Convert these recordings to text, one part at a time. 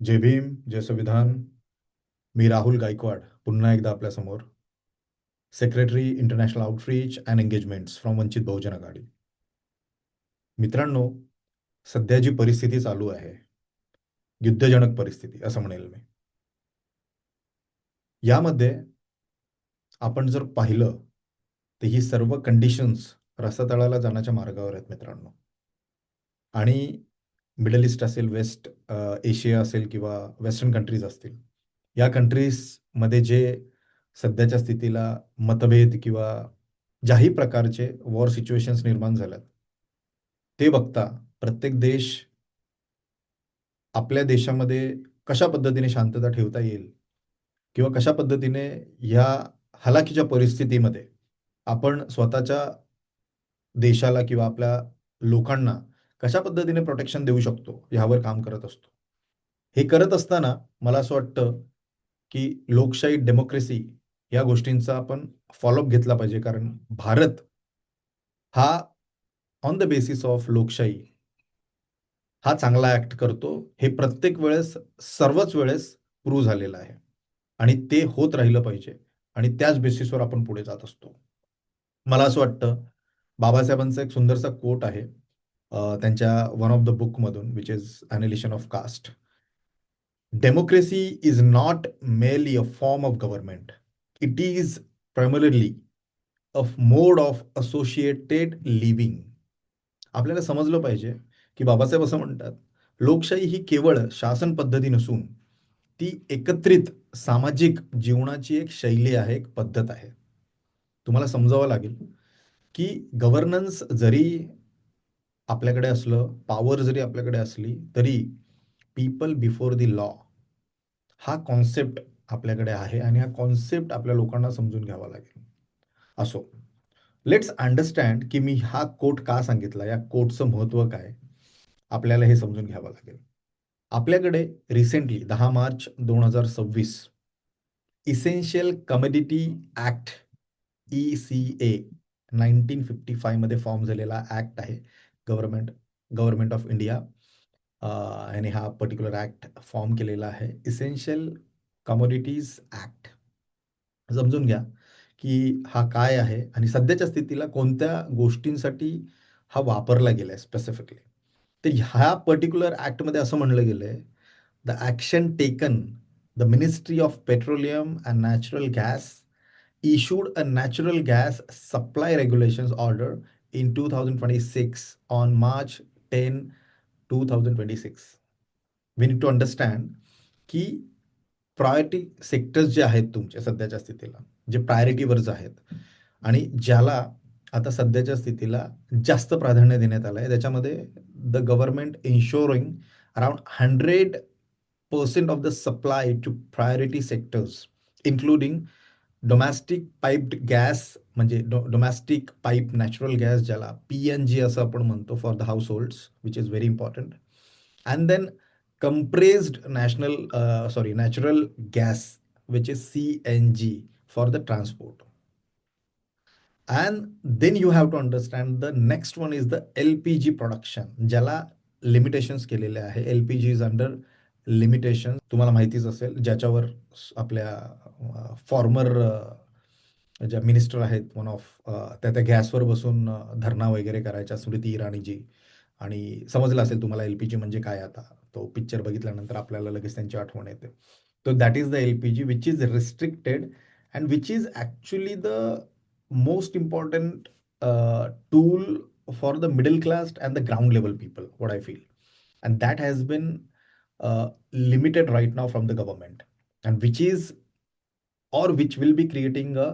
जय भीम, जय संविधान. मी राहुल गायकवाड पुन्हा एकदा आपल्यासमोर. Secretary international outreach and engagements from Vanchit Bahujan Aghadi. मित्रांनो, सध्या जी परिस्थिती चालू आहे, युद्धजनक परिस्थिती असं म्हणेल मी. यामध्ये आपण जर पाहिलं तर ही सर्व कंडिशन्स रसातळाला जाण्याच्या मार्गावर आहेत मित्रांनो. आणि मिडल ईस्ट असेल, एशिया असेल किंवा वेस्टर्न कंट्रीज असतील, या कंट्रीजमध्ये जे सध्याच्या स्थितीला मतभेद किंवा ज्याही प्रकारचे वॉर सिच्युएशन्स निर्माण झाल्यात, ते बघता प्रत्येक देश आपल्या देशामध्ये कशा पद्धतीने शांतता ठेवता येईल किंवा कशा पद्धतीने ह्या हलाखीच्या परिस्थितीमध्ये आपण स्वतःच्या देशाला किंवा आपल्या लोकांना कशा पद्धतीने प्रोटेक्शन देऊ शकतो, ह्यावर काम करत असतो. हे करत असताना मला असं वाटतं, की लोकशाही, डेमोक्रेसी या गोष्टींचा आपण फॉलोअप घेतला पाहिजे. कारण भारत हा ऑन द बेसिस ऑफ लोकशाही हा चांगला ॲक्ट करतो. हे प्रत्येक वेळेस, सर्वच वेळेस प्रूव्ह झालेलं आहे. आणि ते होत राहिलं पाहिजे आणि त्याच बेसिसवर आपण पुढे जात असतो. मला असं वाटतं, बाबासाहेबांचा एक सुंदरसा कोट आहे त्यांच्या वन ऑफ द बुकमधून, which is "annihilation of caste." "Democracy is not merely a form of government. It is primarily a mode of associated living." आपल्याला समजलं पाहिजे, की बाबासाहेब असं म्हणतात, लोकशाही ही केवळ शासन पद्धती नसून ती एकत्रित सामाजिक जीवनाची एक शैली आहे, एक पद्धत आहे. तुम्हाला समजावं लागेल, की गव्हर्नन्स जरी आपल्याकडे असलं, पॉवर जरी आपल्याकडे असली, तरी पीपल बिफोर द लॉ हा कॉन्सेप्ट आपल्याकडे आहे आणि हा कॉन्सेप्ट आपल्या लोकांना समजून घ्यावा लागेल. असो, लेट्स अंडरस्टँड की मी हा कोट का सांगितला, या कोटचं महत्त्व काय? आपल्याला हे समजून घ्यावं लागेल. आपल्याकडे recently 10 March 2026 essential commodity act ECA 1955 मध्ये फॉर्म झालेला ॲक्ट आहे. गव्हर्नमेंट गव्हर्नमेंट ऑफ इंडिया आणि हा पर्टिक्युलर ॲक्ट फॉर्म केलेला आहे. Essential commodities act. समजून घ्या, की हा काय आहे आणि सध्याच्या स्थितीला कोणत्या गोष्टींसाठी हा वापरला गेलाय स्पेसिफिकली. तर ह्या पर्टिक्युलर ॲक्टमध्ये असं म्हणलं गेलंय, "the action taken the ministry of petroleum and natural gas issued a natural gas supply regulations order in 2026 on March 10, 2026." We need to understand की प्रायोरिटी सेक्टर्स जे आहेत तुमच्या सध्याच्या स्थितीला, जे प्रायोरिटीवरच आहेत आणि ज्याला आता सध्याच्या स्थितीला जास्त प्राधान्य देण्यात आलं आहे, त्याच्यामध्ये the government insuring around 100% of the supply to priority sectors, including domestic piped gas, म्हणजे डोमॅस्टिक पाईप नॅचरल गॅस, ज्याला PNG असं आपण म्हणतो, for the households, which is very important. And then compressed natural gas, which is CNG, for the transport. And then you have to understand the next one is the LPG production, ज्याला limitations केलेले आहे. LPG is under limitation, तुम्हाला माहितीच असेल, ज्याच्यावर आपल्या farmer ज्या minister आहेत, वन ऑफ त्या गॅसवर बसून धरणा वगैरे करायच्या, स्मृती इराणीजी. आणि समजलं असेल तुम्हाला LPG म्हणजे काय. आता तो पिक्चर बघितल्यानंतर आपल्याला लगेच त्यांची आठवण येते. तो that is the LPG which is restricted and which is actually the most important tool for the middle class and the ground level people, what I feel. And that has been limited right now from the government, and which will be creating a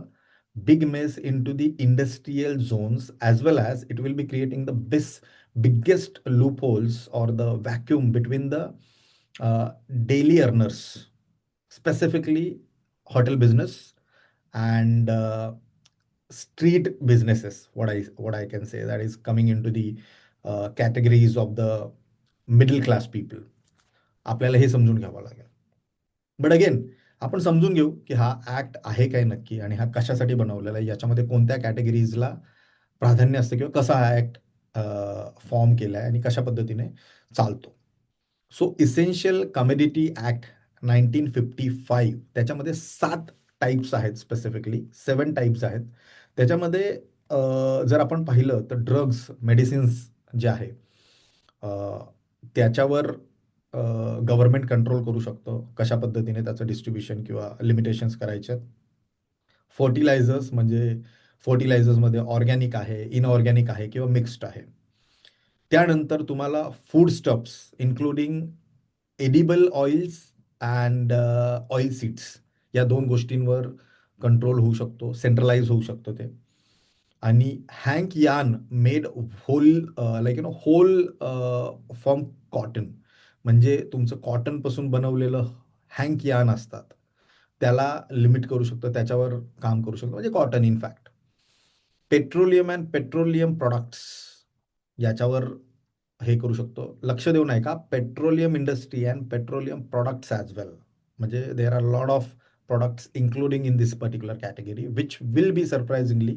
big mess into the industrial zones, as well as it will be creating the biggest loopholes or the vacuum between the daily earners, specifically hotel business and street businesses. What I can say, that is coming into the categories of the middle class people. आपल्याला हे समजून घ्यावं लागेल. But again, आपण समजून घेऊ की हा ॲक्ट आहे काय नक्की आणि हा कशासाठी बनवलेला आहे, याच्यामध्ये कोणत्या कॅटेगरीजला प्राधान्य असतं किंवा कसा हा ॲक्ट फॉर्म केला आहे आणि कशा पद्धतीने चालतो. सो इसेन्शियल कमोडिटी ॲक्ट 1955 त्याच्यामध्ये 7 टाइप्स आहेत, स्पेसिफिकली 7 टाइप्स आहेत. त्याच्यामध्ये जर आपण पाहिलं तर ड्रग्स, मेडिसिन्स जे आहे अ, त्याच्यावर गव्हर्नमेंट कंट्रोल करू शकतो. कशा पद्धतीने त्याचं डिस्ट्रिब्युशन किंवा लिमिटेशन्स करायचे आहेत. फर्टिलायझर्स म्हणजे फर्टिलायझर्समध्ये ऑर्गॅनिक आहे, इनऑर्गॅनिक आहे किंवा मिक्स्ड आहे. त्यानंतर तुम्हाला food stuffs including edible oils and oil seeds या 2 गोष्टींवर कंट्रोल होऊ शकतो, सेंट्रलाइज होऊ शकतं ते. आणि hank yarn made whole like whole from cotton म्हणजे तुमचं कॉटनपासून बनवलेलं हँक यार्न असतात. त्याला लिमिट करू शकतो, त्याच्यावर काम करू शकतो म्हणजे cotton in fact. Petroleum and petroleum products याच्यावर हे करू शकतो. लक्ष देऊन ऐका, petroleum industry and petroleum products as well. म्हणजे there are lot of products including in this particular category which will be surprisingly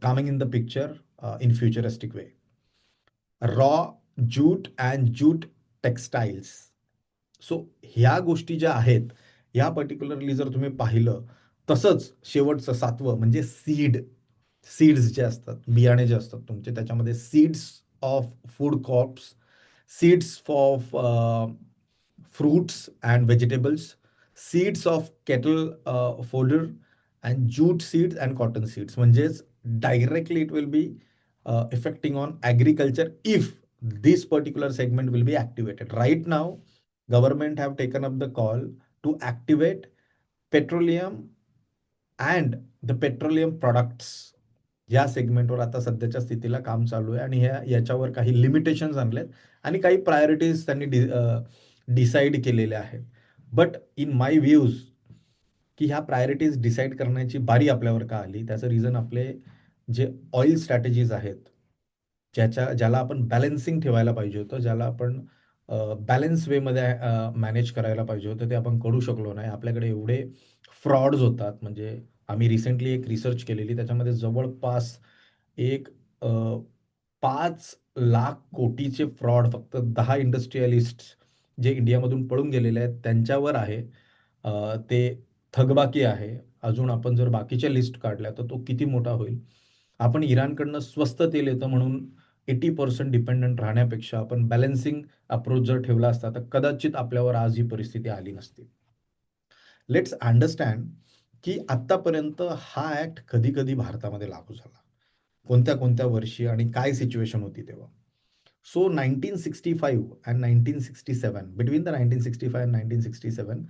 coming in the picture in futuristic way. Raw jute and jute textiles. So ह्या गोष्टी ज्या आहेत, ह्या particularly जर तुम्ही पाहिलं, तसंच शेवटचं 7वं म्हणजे सीड्स जे असतात, बियाणे जे असतात तुमचे, त्याच्यामध्ये seeds of food crops, seeds of fruits and vegetables, seeds of kettle fodder, and jute seeds and cotton seeds. म्हणजेच directly it will be affecting on agriculture if this particular segment will be activated. Right now, government have taken up the call to activate petroleum and the petroleum products या सेगमेंटवर आता सध्याच्या स्थितीला काम चालू आहे आणि याच्यावर काही लिमिटेशन्स आणलेत आणि काही प्रायोरिटीज त्यांनी डिसाईड केलेल्या आहेत. बट इन माय व्ह्यूज की ह्या प्रायोरिटीज डिसाईड करण्याची बारी आपल्यावर का आली, त्याचं रिझन आपले जे ऑइल स्ट्रॅटेजीज आहेत, ज्याला आपण बॅलन्सिंग ठेवायला पाहिजे होतं, ज्याला आपण बॅलन्स वेमध्ये मॅनेज करायला पाहिजे होतं, ते आपण करू शकलो नाही. आपल्याकडे एवढे फ्रॉड्स होतात. म्हणजे आम्ही रिसेंटली एक रिसर्च केलेली, त्याच्यामध्ये जवळपास एक 5 लाख कोटीचे फ्रॉड फक्त 10 इंडस्ट्रियलिस्ट जे इंडियामधून पळून गेलेले आहेत त्यांच्यावर आहे. ते थकबाकी आहे. अजून आपण जर बाकीच्या लिस्ट काढल्या तर तो किती मोठा होईल. आपण इराणकडनं स्वस्त तेल येतं म्हणून 80% डिपेंडंट राहण्यापेक्षा आपण बॅलन्सिंग अप्रोच जर ठेवला असता तर कदाचित आपल्यावर आज ही परिस्थिती आली नसती. लेट्स अंडरस्टँड की आत्तापर्यंत हा ॲक्ट कधी-कधी भारतामध्ये लागू झाला. कोणत्या-कोणत्या वर्षी आणि काय सिच्युएशन होती तेव्हा. So 1965 and 1967 between the 1965 and 1967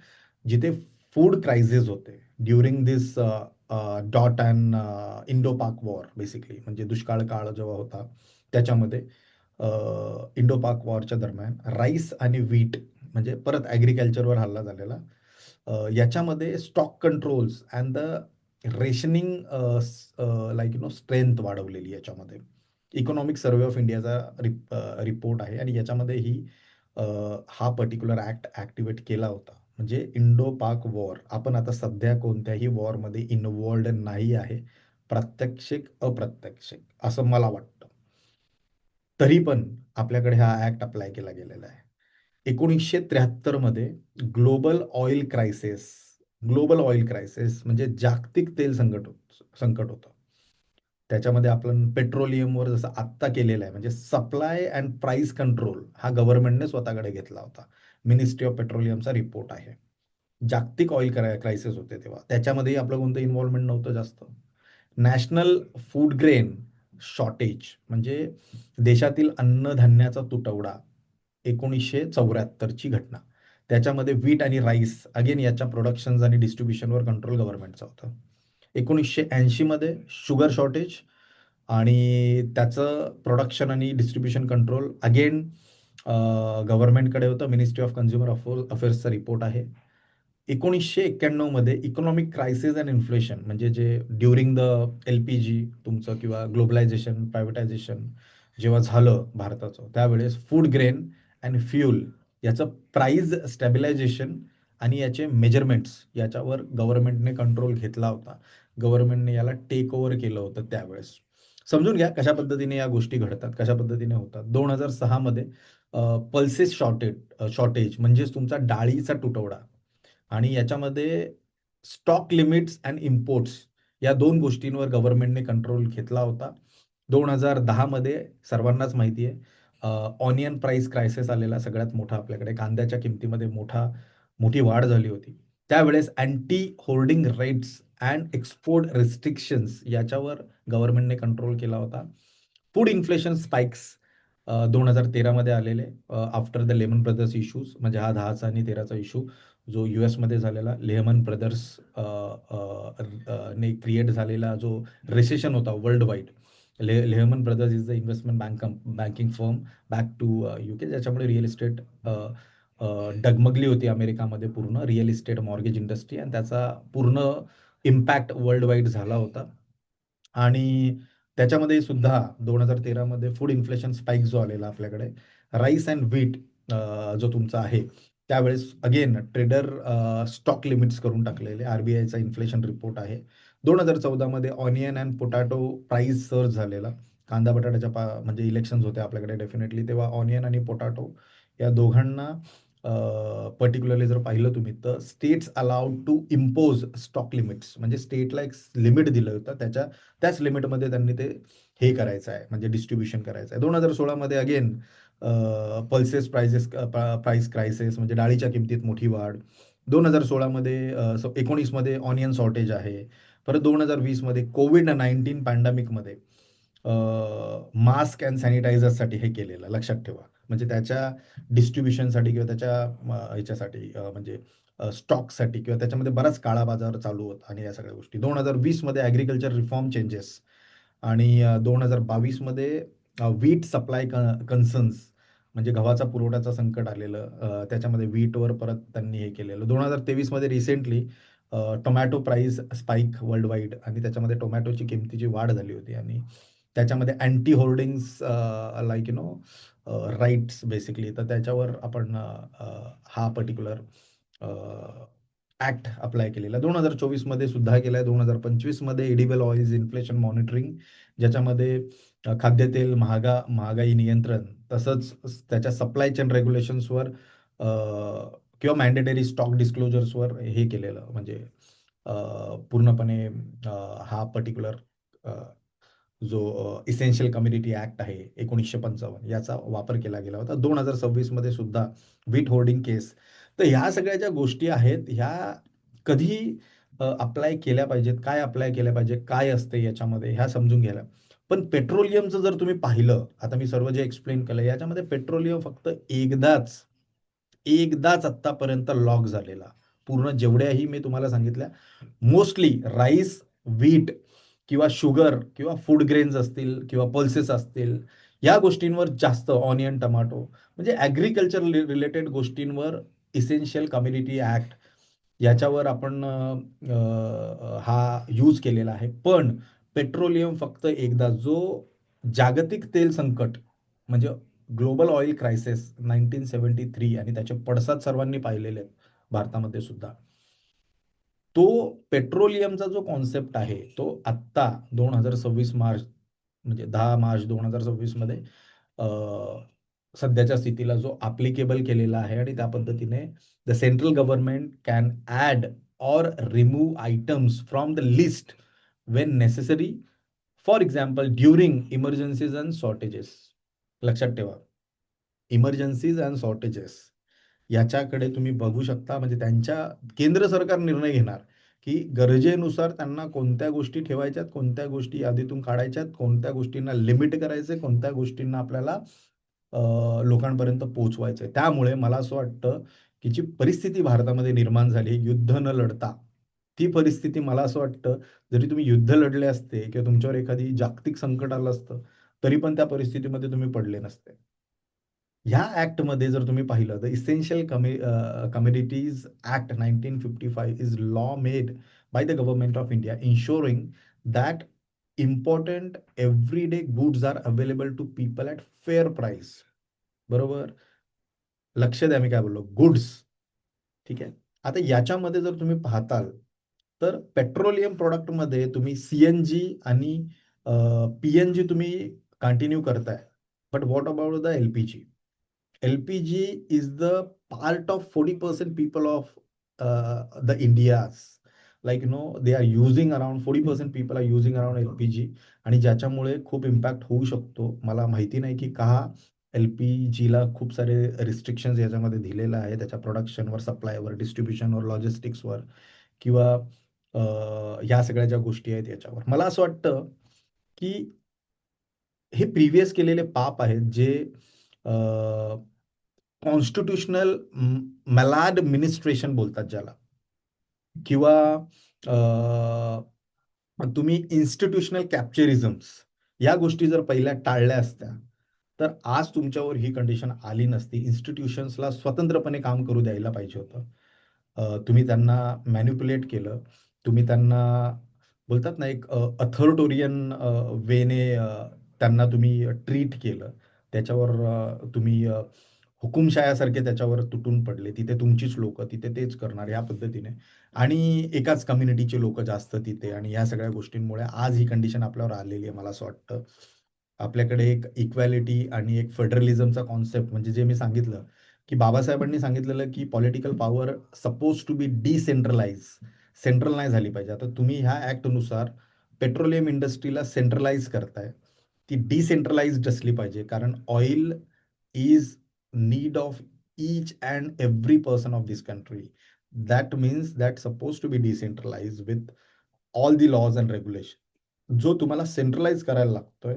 जिथे फूड क्रायसिस होते during this dot and Indo पाक वॉर बेसिकली म्हणजे दुष्काळ काळ जेव्हा होता त्याच्यामध्ये इंडो पाक वॉरच्या दरम्यान राईस आणि व्हीट म्हणजे परत ॲग्रिकल्चरवर हल्ला झालेला. याच्यामध्ये stock controls and the rationing strength वाढवलेली याच्यामध्ये. इकॉनॉमिक सर्व्हे ऑफ इंडियाचा रिपोर्ट आहे आणि याच्यामध्ये हा पर्टिक्युलर ॲक्ट ॲक्टिवेट केला होता. म्हणजे इंडो पाक वॉर. आपण आता सध्या कोणत्याही वॉरमध्ये इन्व्हॉल्व्ड नाही आहे. प्रात्यक्षिक, अप्रत्यक्षिक असं मला वाटतं. तरी पण आपल्याकडे हा ॲक्ट अप्लाय केला गेलेला आहे. 1973 मध्ये global oil crisis global oil crisis म्हणजे जागतिक तेल संकट होतं. त्याच्यामध्ये आपण पेट्रोलियमवर जसं आत्ता केलेलं आहे म्हणजे सप्लाय अँड प्राइस कंट्रोल हा गव्हर्नमेंटने स्वतःकडे घेतला होता. मिनिस्ट्री ऑफ पेट्रोलियमचा रिपोर्ट आहे. जागतिक ऑइल क्रायसिस होते तेव्हा. त्याच्यामध्येही आपलं कोणतं इन्व्हॉल्वमेंट नव्हतं जास्त. नॅशनल फूड ग्रेन शॉर्टेज म्हणजे देशातील अन्नधान्याचा तुटवडा 1974ची घटना. त्याच्यामध्ये व्हीट आणि राईस अगेन याच्या प्रोडक्शन्स आणि डिस्ट्रिब्युशनवर कंट्रोल गव्हर्नमेंटचा होता. 1980 मध्ये शुगर शॉर्टेज आणि त्याचं प्रोडक्शन आणि डिस्ट्रिब्युशन कंट्रोल अगेन गव्हर्नमेंटकडे होतं. मिनिस्ट्री ऑफ कन्झ्युमर अफेअर्सचा रिपोर्ट आहे. 1991 मध्ये इकॉनॉमिक क्रायसिस अँड इन्फ्लेशन म्हणजे जे ड्युरिंग द एल-पी-जी तुमचं किंवा ग्लोबलायझेशन, प्रायव्हेटायझेशन जेव्हा झालं भारताचं, त्यावेळेस फूड ग्रेन अँड फ्यूल याचं प्राइस स्टॅबिलायझेशन आणि याचे मेजरमेंट्स याच्यावर गव्हर्नमेंटने कंट्रोल घेतला होता. गव्हर्नमेंटने याला टेक ओव्हर केलं होतं त्यावेळेस. समजून घ्या कशा पद्धतीने या गोष्टी घडतात, कशा पद्धतीने होतात. 2006 मध्ये पल्सेस शॉर्टेज म्हणजेच तुमचा डाळीचा तुटवडा आणि याच्यामध्ये स्टॉक लिमिट्स अँड इम्पोर्ट्स या 2 गोष्टींवर गव्हर्नमेंटने कंट्रोल घेतला होता. 2010 मध्ये सर्वांनाच माहिती आहे ऑनियन प्राइस क्रायसिस आलेला सगळ्यात मोठा आपल्याकडे. कांद्याच्या किमतीमध्ये मोठी वाढ झाली होती. त्यावेळेस anti holding rates and export restrictions याच्यावर गव्हर्नमेंटने कंट्रोल केला होता. फूड इन्फ्लेशन स्पाइक्स 2013 मध्ये आलेले after the Lehman Brothers issues म्हणजे हा 10चा आणि 13चा इश्यू जो यूएसमध्ये झालेला लेहमन ब्रदर्स ने क्रिएट झालेला जो रिसेशन होता world wide. Lehman Brothers is the investment banking firm back to UK ज्याच्यामुळे रिअल इस्टेट डगमगली होती अमेरिकामध्ये पूर्ण रिअल इस्टेट मॉर्गेज इंडस्ट्री आणि त्याचा पूर्ण इम्पॅक्ट वर्ल्ड वाईड झाला होता. आणि त्याच्यामध्ये सुद्धा 2013 मध्ये फूड इन्फ्लेशन स्पाइक जो आलेला आपल्याकडे राईस अँड व्हीट जो तुमचा आहे त्यावेळेस अगेन ट्रेडर स्टॉक लिमिट्स करून टाकलेले आरबीआयचा इन्फ्लेशन रिपोर्ट आहे. 2014 मध्ये onion and potato price surge झालेला. कांदा बटाट्याच्या म्हणजे इलेक्शन्स होते आपल्याकडे डेफिनेटली तेव्हा ऑनियन आणि पोटॅटो या दोघांना पर्टिक्युलरली जर पाहिलं तुम्ही तर states allowed to impose stock limits म्हणजे स्टेटला एक लिमिट दिलं होतं त्याच लिमिटमध्ये त्यांनी ते हे करायचं आहे म्हणजे डिस्ट्रीब्युशन करायचं आहे. 2016 मध्ये अगेन पल्सेस प्राइस क्रायसिस म्हणजे डाळीच्या किमतीत मोठी वाढ. 2016 मध्ये 19 मध्ये ऑनियन शॉर्टेज आहे. परत 2020 मध्ये कोविड-19 पॅन्डेमिकमध्ये मास्क अँड सॅनिटायझरसाठी हे केलेलं लक्षात ठेवा. म्हणजे त्याच्या डिस्ट्रिब्युशनसाठी किंवा त्याच्या ह्याच्यासाठी म्हणजे स्टॉकसाठी किंवा त्याच्यामध्ये बराच काळा बाजार चालू होता आणि या सगळ्या गोष्टी. 2020 मध्ये ॲग्रीकल्चर रिफॉर्म चेंजेस आणि 2022 मध्ये व्हीट सप्लाय कन्सर्न्स म्हणजे गव्हाचा पुरवठ्याचं संकट आलेलं. त्याच्यामध्ये व्हीटवर परत त्यांनी हे केलेलं. 2023 मध्ये recently tomato price spike world wide आणि त्याच्यामध्ये टोमॅटोची किमतीची वाढ झाली होती आणि त्याच्यामध्ये anti holdings like you know rights basically तर त्याच्यावर आपण हा पर्टिक्युलर ॲक्ट अप्लाय केलेला. 2024 मध्ये सुद्धा केलाय. 2025 मध्ये एडिबल ऑइल्स इन्फ्लेशन मॉनिटरिंग ज्याच्यामध्ये खाद्यतेल महागाई नियंत्रण तसंच त्याच्या सप्लाय चेन रेग्युलेशन्सवर किंवा मॅन्डेटरी स्टॉक डिस्क्लोजर्सवर हे केलेलं म्हणजे पूर्णपणे हा पर्टिक्युलर जो इसेन्शियल कम्युनिटी ॲक्ट आहे 1955 याचा वापर केला गेला होता. 2026 मध्ये सुद्धा व्हीट होल्डिंग केस. तर ह्या सगळ्या ज्या गोष्टी आहेत ह्या कधी अप्लाय केल्या पाहिजेत, काय अप्लाय केल्या पाहिजे, काय असते याच्यामध्ये ह्या समजून घ्यायला. पण पेट्रोलियमचं जर तुम्ही पाहिलं, आता मी सर्व जे एक्सप्लेन केलं याच्यामध्ये पेट्रोलियम फक्त एकदाच आत्तापर्यंत लॉक झालेला. पूर्ण जेवढ्याही मी तुम्हाला सांगितल्या मोस्टली राईस, व्हीट किंवा शुगर किंवा फूड ग्रेन्स असतील किंवा पल्सेस असतील, या गोष्टींवर जास्त ऑनियन, टोमॅटो म्हणजे ॲग्रीकल्चर रिलेटेड गोष्टींवर इसेन्शियल कम्युनिटी ॲक्ट याच्यावर आपण हा यूज केलेला आहे. पण पेट्रोलियम फक्त एकदा जो जागतिक तेल संकट म्हणजे ग्लोबल ऑइल क्रायसिस 1973 आणि त्याचे पडसाद सर्वांनी पाहिलेले आहेत भारतामध्ये सुद्धा. तो पेट्रोलियमचा जो कॉन्सेप्ट आहे तो आत्ता 2026 मार्च म्हणजे 10 मार्च 2026 मध्ये अ, सध्याच्या स्थितीला जो ॲप्लिकेबल केलेला आहे आणि त्या पद्धतीने the central government can add or remove items from the list when necessary for example during emergencies and shortages. लक्षात ठेवा. इमर्जन्सीज अँड शॉर्टेजेस याच्याकडे तुम्ही बघू शकता म्हणजे त्यांच्या केंद्र सरकार निर्णय घेणार की गरजेनुसार त्यांना कोणत्या गोष्टी ठेवायच्यात, कोणत्या गोष्टी यादीतून काढायच्यात, कोणत्या गोष्टींना लिमिट करायचे, कोणत्या गोष्टींना आपल्याला लोकांपर्यंत पोहोचवायचं आहे. त्यामुळे मला असं वाटतं की जी परिस्थिती भारतामध्ये निर्माण झाली युद्ध न लढता, ती परिस्थिती मला असं वाटतं जरी तुम्ही युद्ध लढले असते किंवा तुमच्यावर एखादी जागतिक संकट आलं असतं, तरी पण त्या परिस्थितीमध्ये तुम्ही पडले नसते. ह्या ॲक्टमध्ये जर तुम्ही पाहिलं तर essential commodities act 1955 is law made by the government of India insuring that important everyday goods are available to people at fair price. बरोबर? लक्ष द्या मी काय बोललो. गुड्स. ठीक आहे. आता याच्यामध्ये जर तुम्ही पाहताल, तर पेट्रोलियम प्रॉडक्टमध्ये तुम्ही सी-एन-जी आणि पी-एन-जी तुम्ही कंटिन्यू करताय. But what about the LPG? LPG is the part of 40% people of the India's. Like they are using around 40% people are using around LPG आणि ज्याच्यामुळे खूप इम्पॅक्ट होऊ शकतो. मला माहिती नाही की का एल-पी-जीला खूप सारे रिस्ट्रिक्शन्स याच्यामध्ये दिलेलं आहे. त्याच्या प्रोडक्शनवर, सप्लायवर, डिस्ट्रिब्युशनवर, लॉजिस्टिक्सवर किंवा ह्या सगळ्या ज्या गोष्टी आहेत याच्यावर. मला असं वाटतं, की हे प्रिव्हियस केलेले पाप आहेत जे कॉन्स्टिट्यूशनल मॅलाड मिनिस्ट्रेशन बोलतात ज्याला किंवा तुम्ही इन्स्टिट्यूशनल कॅप्चरिझम्स या गोष्टी जर पहिल्या टाळल्या असत्या, तर आज तुमच्यावर ही कंडिशन आली नसती. इन्स्टिट्यूशन्सला स्वतंत्रपणे काम करू द्यायला पाहिजे होतं. तुम्ही त्यांना मॅनिप्युलेट केलं. तुम्ही त्यांना बोलतात ना, एक अथॉरिटोरियन वेने त्यांना तुम्ही ट्रीट केलं. त्याच्यावर तुम्ही हुकुमशाह्यासारखे त्याच्यावर तुटून पडले. तिथे तुमचीच लोकं, तिथे तेच करणार या पद्धतीने. आणि एकाच कम्युनिटीचे लोकं जास्त तिथे आणि ह्या सगळ्या गोष्टींमुळे आज ही कंडिशन आपल्यावर आलेली आहे मला असं वाटतं. आपल्याकडे एक इक्वॅलिटी आणि एक फेडरलिझमचा कॉन्सेप्ट म्हणजे जे मी सांगितलं, की बाबासाहेबांनी सांगितलेलं, की political power suppose to be decentralise. Central नाही झाली पाहिजे. आता तुम्ही ह्या ॲक्टनुसार पेट्रोलियम इंडस्ट्रीला सेंट्रलाइज करताय. ती डिसेंट्रलाइज्ड असली पाहिजे. कारण oil is need of each and every person of this country. That means that supposed to be decentralized with all the laws and regulation. जो तुम्हाला सेंट्रलाइज करायला लागतोय,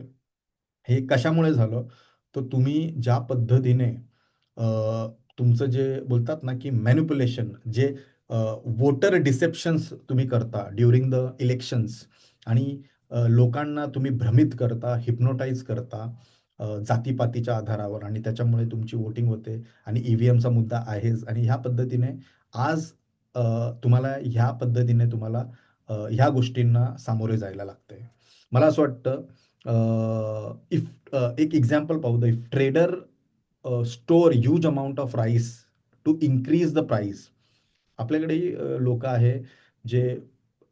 हे कशामुळे झालं? तर तुम्ही ज्या पद्धतीने तुमचं जे बोलतात ना, की मॅनिप्युलेशन जे वोटर डिसेप्शन्स तुम्ही करता ड्युरिंग द इलेक्शन्स आणि लोकांना तुम्ही भ्रमित करता, हिप्नोटाईज करता जातीपातीच्या आधारावर आणि त्याच्यामुळे तुमची वोटिंग होते आणि ई-व्ही-एमचा मुद्दा आहेच आणि ह्या पद्धतीने आज अ, तुम्हाला ह्या पद्धतीने तुम्हाला ह्या गोष्टींना सामोरे जायला लागतंय. मला असं वाटतं इफ एक एक्झाम्पल पाहू the if trader store huge amount of rice to increase the price. आपल्याकडेही लोकं आहे जे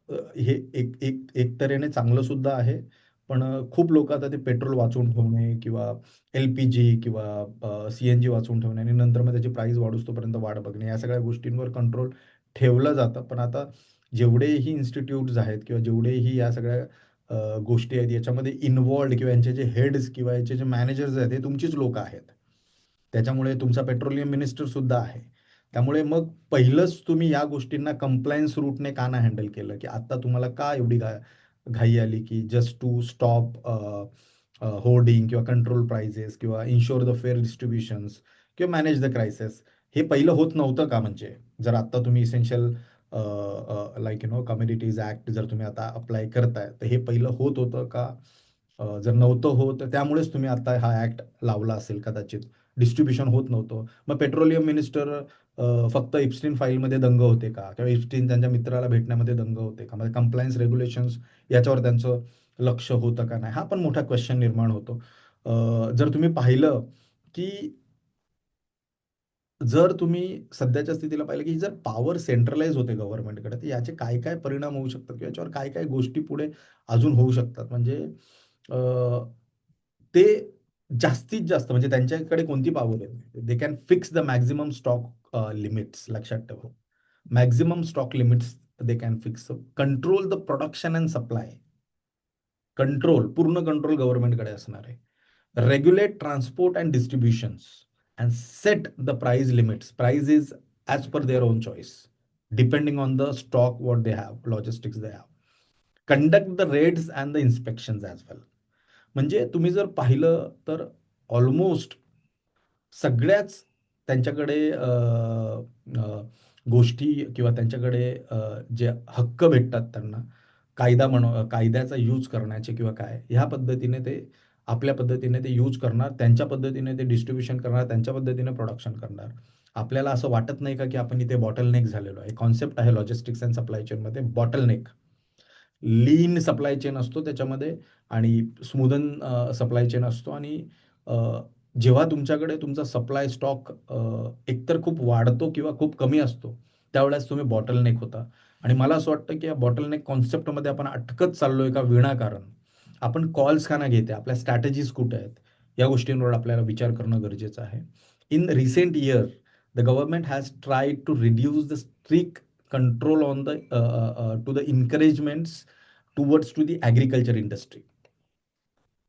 हे एक एक एक तऱ्हेने चांगलं सुद्धा आहे. पण खूप लोकं आता ते पेट्रोल वाचवून ठेवणे किंवा एल-पी-जी किंवा सी-एन-जी वाचवून ठेवणे आणि नंतर मग त्याची प्राईस वाढोस्तोपर्यंत वाट बघणे, या सगळ्या गोष्टींवर कंट्रोल ठेवलं जातं. पण आता जेवढेही इन्स्टिट्यूट्स आहेत किंवा जेवढेही या सगळ्या गोष्टी आहेत याच्यामध्ये इन्व्हॉल्व्ड किंवा यांचे जे हेड्स किंवा याचे जे मॅनेजर्स आहेत, हे तुमचीच लोकं आहेत. त्याच्यामुळे तुमचा पेट्रोलियम मिनिस्टर सुद्धा आहे. त्यामुळे मग पहिलंच तुम्ही या गोष्टींना कंप्लायन्स रूटने का नाही हँडल केलं, की आता तुम्हाला का एवढी घाई आली, की जस्ट टू स्टॉप होर्डिंग किंवा कंट्रोल प्राइजेस किंवा इन्शुअर द फेअर डिस्ट्रिब्युशन्स किंवा मॅनेज द क्रायसिस. हे पहिलं होत नव्हतं का म्हणजे? जर आता तुम्ही इसेन्शियल लाइक कमोडिटीज ॲक्ट जर तुम्ही आता अप्लाय करताय, तर हे पहिलं होत होतं का? जर नव्हतं होत, तर त्यामुळेच तुम्ही आता हा ॲक्ट लावला असेल कदाचित. डिस्ट्रिब्युशन होत नव्हतं. मग पेट्रोलियम मिनिस्टर फक्त इप्स्टेन फाईलमध्ये दंग होते का? किंवा इप्स्टेन त्यांच्या मित्राला भेटण्यामध्ये दंग होते का? म्हणजे कंप्लायन्स रेग्युलेशन्स याच्यावर त्यांचं लक्ष होतं का नाही? हा पण मोठा क्वेशन निर्माण होतो. जर तुम्ही पाहिलं, की जर तुम्ही सध्याच्या स्थितीला पाहिलं, की जर पॉवर सेंट्रलाइज होते गव्हर्नमेंटकडे, तर याचे काय-काय परिणाम होऊ शकतात किंवा याच्यावर काय-काय गोष्टी पुढे अजून होऊ शकतात. म्हणजे अ, ते जास्तीत जास्त म्हणजे त्यांच्याकडे कोणती पॉवर आहे? They can fix the maximum stock limits लक्षात ठेवा. Maximum stock limits they can fix. Control the production and supply. पूर्ण कंट्रोल गव्हर्नमेंटकडे असणार आहे. Regulate transport and distributions and set the price limits. Price is as per their own choice, depending on the stock what they have, logistics they have. Conduct the raids and the inspections as well. म्हणजे तुम्ही जर पाहिलं तर almost सगळ्याच त्यांच्याकडे गोष्टी किंवा त्यांच्याकडे जे हक्क भेटतात त्यांना, कायद्याचा यूज करण्याचे किंवा काय, ह्या पद्धतीने ते आपल्या पद्धतीने ते यूज करणार, त्यांच्या पद्धतीने ते डिस्ट्रिब्युशन करणार, त्यांच्या पद्धतीने प्रोडक्शन करणार. आपल्याला असं वाटत नाही का, की आपण इथे बॉटलनेक झालेलो आहे. कॉन्सेप्ट आहे लॉजिस्टिक्स अँड सप्लाय चेनमध्ये बॉटलनेक. लीन सप्लाय चेन असतो त्याच्यामध्ये आणि स्मूदन सप्लाय चेन असतो आणि अ, जेव्हा तुमच्याकडे तुमचा सप्लाय स्टॉक एकतर खूप वाढतो किंवा खूप कमी असतो, त्यावेळेस तुम्ही बॉटलनेक होता आणि मला असं वाटतं, की या बॉटलनेक कॉन्सेप्टमध्ये आपण अटकत चाललोय का विनाकारण. आपण कॉल्स का नाही घेते, आपल्या स्ट्रॅटेजीज कुठे आहेत, या गोष्टींवर आपल्याला विचार करणं गरजेचं आहे. In recent year, the government has tried to reduce the strict control on the to the encouragements towards to the agriculture industry.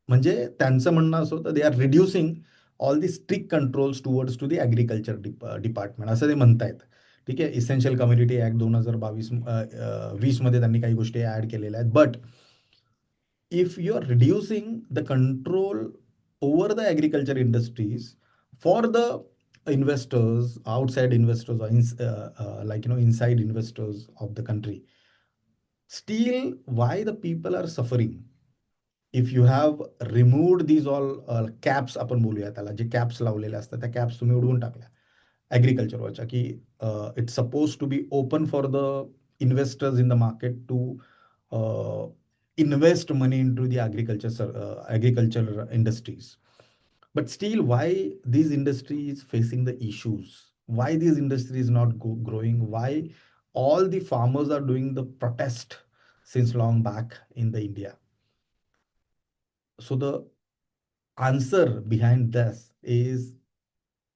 म्हणजे त्यांचं म्हणणं असं होतं, they are reducing all the strict controls towards to the agriculture department असं ते म्हणतायत. ठीक आहे. इसेन्शियल कम्युनिटी ॲक्ट 2020 मध्ये त्यांनी काही गोष्टी ॲड केलेल्या आहेत. But if you are reducing the control over the agriculture industries for the investors, outside investors, or inside investors of the country, still why the people are suffering? If you have removed these all caps, आपण बोलूया त्याला, जे caps लावलेले असतात त्या caps तुम्ही उडवून टाकल्या ॲग्रिकल्चरवरच्या, की it's suppose to be open for the investors in the market to invest money into the agriculture industries. But still, why these industries facing the issues? Why these industries not growing? Why all the farmers are doing the protest since long back in the India? So the answer behind this is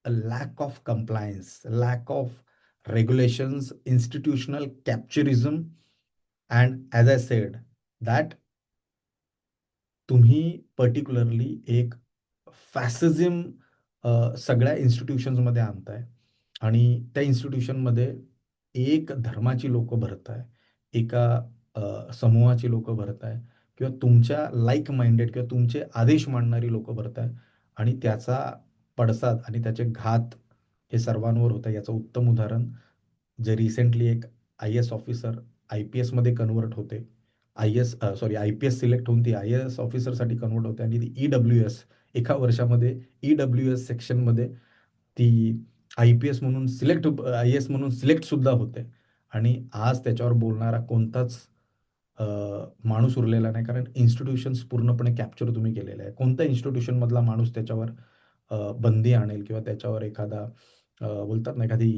a lack of compliance, lack of regulations, institutional capitalism, and as I said, that तुम्ही particularly एक fascism सगळ्या इन्स्टिट्यूशन्समध्ये आणताय आणि त्या इन्स्टिट्यूशनमध्ये एक धर्माची लोकं भरताय, एका समूहाची लोकं भरताय किंवा तुमच्या लाइक माइंडेड किंवा तुमचे आदेश मानणारी लोकं भरताय आणि त्याचा पडसाद आणि त्याचे घात हे सर्वांवर होतं. याचं उत्तम उदाहरण जे रिसेंटली एक IAS ऑफिसर IPSमध्ये कन्व्हर्ट होते. IPS सिलेक्ट होऊन ती IAS ऑफिसरसाठी कन्व्हर्ट होते आणि ती EWS एका वर्षामध्ये EWS सेक्शनमध्ये ती IPS म्हणून IAS म्हणून सिलेक्ट सुद्धा होते. आणि आज त्याच्यावर बोलणारा कोणताच अ, माणूस उरलेला नाही. कारण इन्स्टिट्यूशन्स पूर्णपणे कॅप्चर तुम्ही केलेले आहे. कोणत्या इन्स्टिट्यूशनमधला माणूस त्याच्यावर बंदी आणेल किंवा त्याच्यावर एखादा बोलतात ना एखादी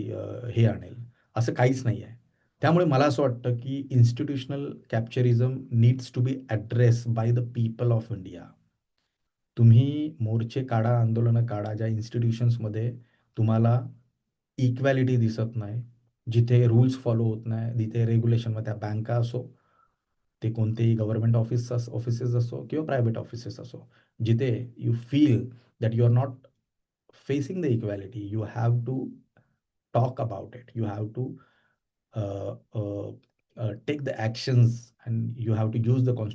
हे आणेल, असं काहीच नाही आहे. त्यामुळे मला असं वाटतं, की institutional capturism needs to be addressed by the people of India. तुम्ही मोर्चे काढा, आंदोलनं काढा, ज्या इन्स्टिट्यूशन्समध्ये तुम्हाला इक्वॅलिटी दिसत नाही, जिथे रूल्स फॉलो होत नाही, जिथे रेग्युलेशनमध्ये त्या बँका असो, ते कोणतेही गव्हर्नमेंट ऑफिसेस असो किंवा प्रायव्हेट ऑफिसेस असो, जिथे you feel that you are not facing the equality, you have to talk about it, you have to take the actions, and you have to use the constitution